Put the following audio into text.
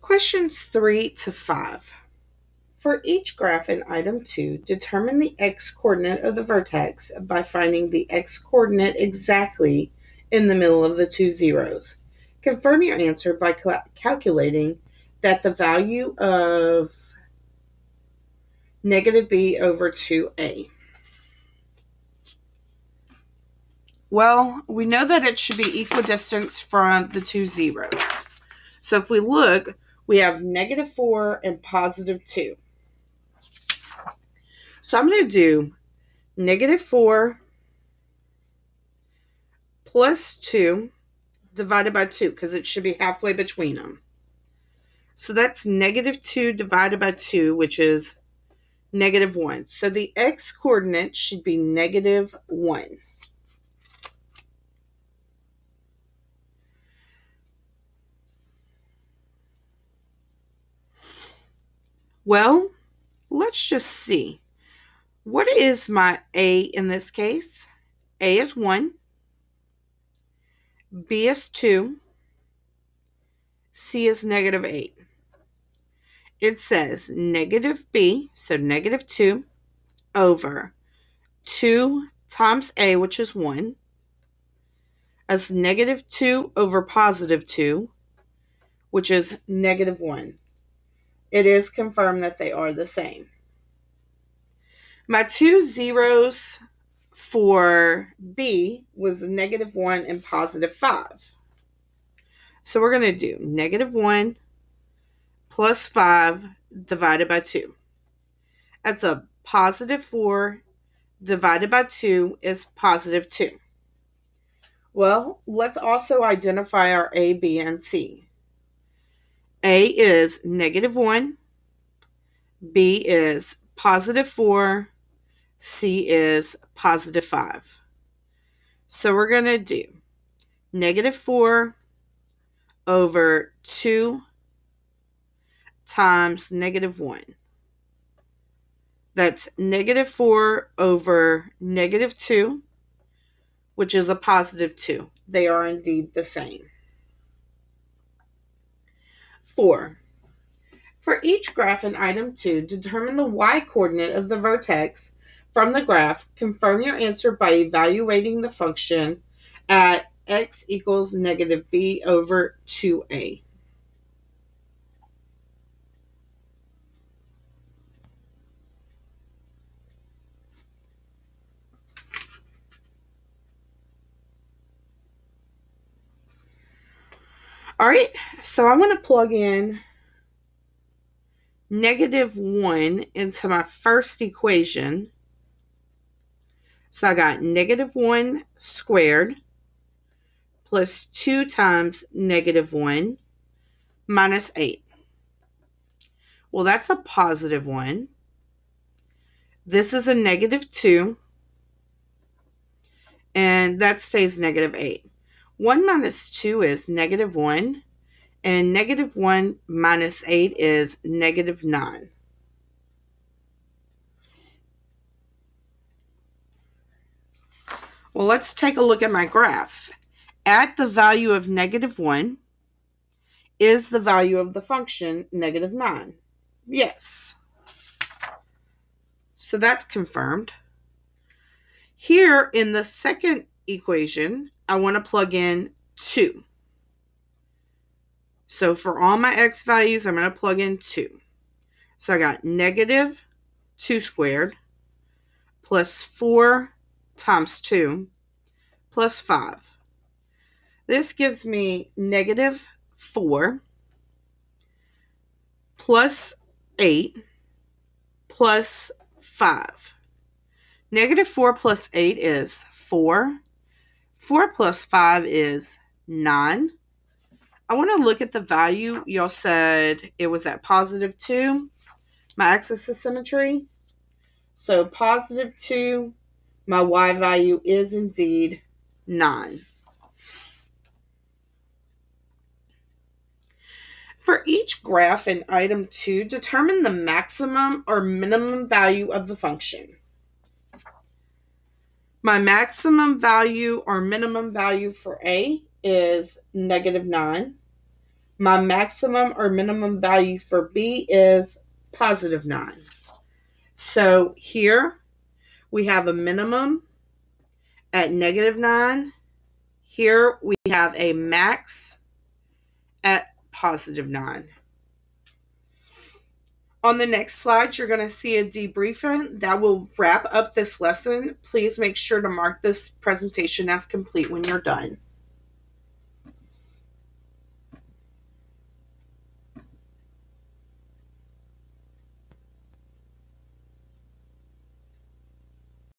Questions 3 to 5. For each graph in item 2, determine the x-coordinate of the vertex by finding the x-coordinate exactly in the middle of the two zeros. Confirm your answer by calculating that the value of negative b over 2a. Well, we know that it should be equidistant from the two zeros. So if we look, we have negative 4 and positive 2. So I'm going to do negative 4 plus 2 divided by 2 because it should be halfway between them. So that's negative 2 divided by 2, which is negative 1. So the x-coordinate should be negative 1. Well, let's just see. What is my a in this case? A is 1. B is 2. C is negative 8. It says negative b, so negative 2, over 2 times a, which is 1, as negative 2 over positive 2, which is negative 1. It is confirmed that they are the same. My two zeros for b was negative 1 and positive 5. So we're going to do negative 1 plus 5 divided by 2. That's a positive 4 divided by 2 is positive 2. Well, let's also identify our a, b, and c. A is negative 1, B is positive 4, C is positive 5. So we're going to do negative 4 over 2 times negative 1. That's negative 4 over negative 2, which is a positive 2. They are indeed the same. 4. For each graph in item 2, determine the y-coordinate of the vertex from the graph. Confirm your answer by evaluating the function at x equals negative b over 2a. All right, so I'm going to plug in negative 1 into my first equation. So I got negative 1 squared plus 2 times negative 1 minus 8. Well, that's a positive 1. This is a negative 2. And that stays negative 8. 1 minus 2 is negative 1. And negative 1 minus 8 is negative 9. Well, let's take a look at my graph. At the value of negative 1 is the value of the function negative 9. Yes. So that's confirmed. Here in the second equation, I want to plug in 2. So for all my x values, I'm going to plug in 2. So I got negative 2 squared plus 4 times 2 plus 5. This gives me negative 4 plus 8 plus 5. Negative 4 plus 8 is 4. 4 plus 5 is 9. I want to look at the value. Y'all said it was at positive 2. My axis of symmetry. So positive 2, my y value is indeed 9. For each graph in item 2, determine the maximum or minimum value of the function. My maximum value or minimum value for a is negative 9. My maximum or minimum value for B is positive 9. So here we have a minimum at negative 9. Here we have a max at positive 9. On the next slide, you're going to see a debriefing that will wrap up this lesson. Please make sure to mark this presentation as complete when you're done.